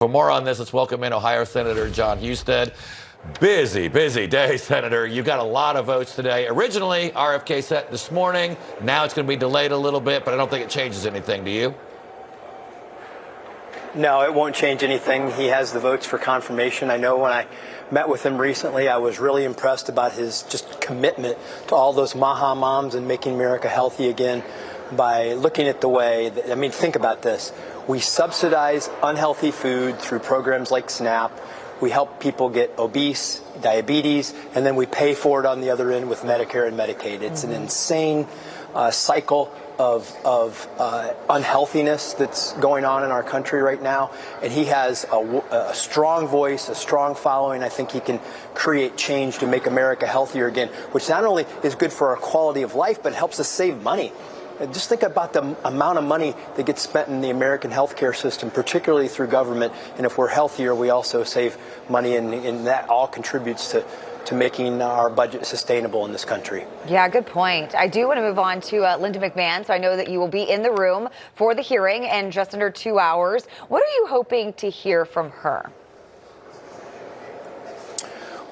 For more on this, let's welcome in Ohio Senator John Husted. Busy day, Senator. You got a lot of votes today. Originally, RFK set this morning. Now it's going to be delayed a little bit, but I don't think it changes anything. Do you? No, it won't change anything. He has the votes for confirmation. I know when I met with him recently, I was really impressed about his just commitment to all those Maha moms and making America healthy again by looking at the way that, think about this. We subsidize unhealthy food through programs like SNAP. We help people get obese, diabetes, and then we pay for it on the other end with Medicare and Medicaid. It's an insane cycle of unhealthiness that's going on in our country right now. And he has a strong voice, a strong following. I think he can create change to make America healthier again, which not only is good for our quality of life, but helps us save money. Just think about the amount of money that gets spent in the American healthcare system, particularly through government. And if we're healthier, we also save money, and that all contributes to making our budget sustainable in this country. Yeah, good point. I do want to move on to Linda McMahon. So I know that you will be in the room for the hearing in just under 2 hours. What are you hoping to hear from her?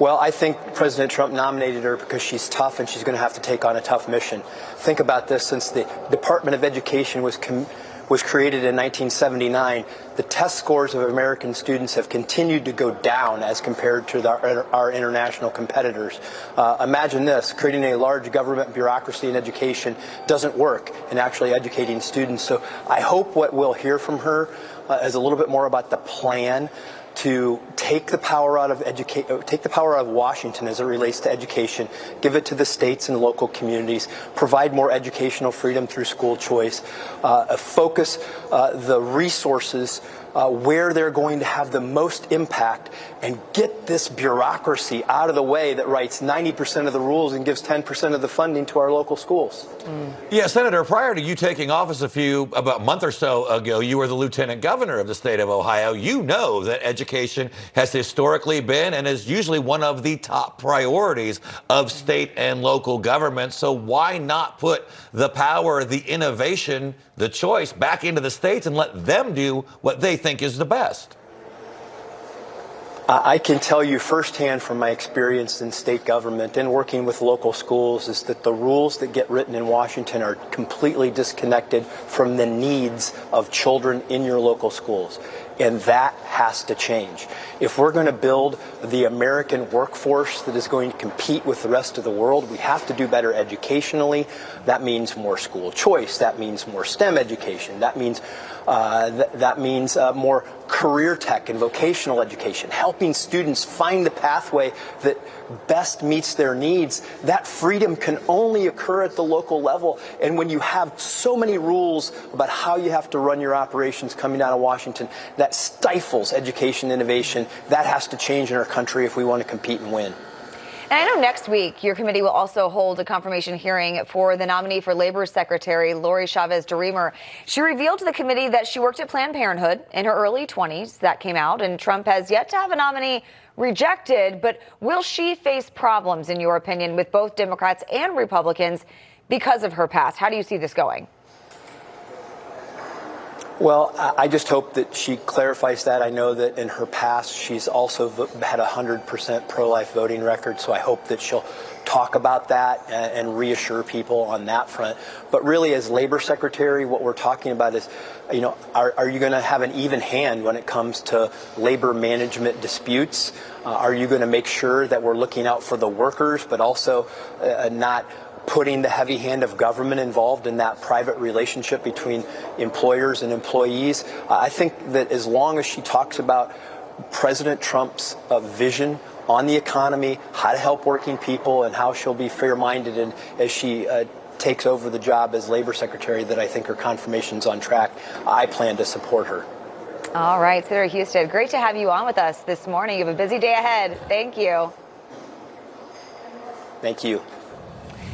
Well, I think President Trump nominated her because she's tough and she's going to have to take on a tough mission. Think about this. Since the Department of Education was created in 1979, the test scores of American students have continued to go down as compared to our international competitors. Imagine this, creating a large government bureaucracy in education doesn't work in actually educating students. So I hope what we'll hear from her is a little bit more about the plan to take the power out of Washington as it relates to education, give it to the states and local communities, provide more educational freedom through school choice, focus the resources where they're going to have the most impact, and get this bureaucracy out of the way that writes 90% of the rules and gives 10% of the funding to our local schools. Yeah, Senator, prior to you taking office about a month or so ago, you were the lieutenant governor of the state of Ohio. You know that education has historically been and is usually one of the top priorities of state and local government. So why not put the power, the innovation, the choice back into the states and let them do what they think is the best? I can tell you firsthand from my experience in state government and working with local schools is that the rules that get written in Washington are completely disconnected from the needs of children in your local schools. And that has to change. If we're going to build the American workforce that is going to compete with the rest of the world, we have to do better educationally. That means more school choice. That means more STEM education. That means more career tech and vocational education, helping students find the pathway that best meets their needs. That freedom can only occur at the local level. And when you have so many rules about how you have to run your operations coming out of Washington, that stifles education innovation. That has to change in our country if we want to compete and win. And I know next week your committee will also hold a confirmation hearing for the nominee for Labor Secretary, Lori Chavez-DeRemer. She revealed to the committee that she worked at Planned Parenthood in her early 20s. That came out, and Trump has yet to have a nominee rejected. But will she face problems, in your opinion, with both Democrats and Republicans because of her past? How do you see this going? Well, I just hope that she clarifies that. I know that in her past, she's also had a 100% pro-life voting record, so I hope that she'll talk about that and reassure people on that front. But really, as Labor Secretary, what we're talking about is, are you going to have an even hand when it comes to labor management disputes? Are you going to make sure that we're looking out for the workers, but also not putting the heavy hand of government involved in that private relationship between employers and employees? I think that as long as she talks about President Trump's vision on the economy, how to help working people, and how she'll be fair-minded and as she takes over the job as Labor Secretary, that I think her confirmation's on track, I plan to support her. All right, Senator Husted, great to have you on with us this morning. You have a busy day ahead. Thank you. Thank you.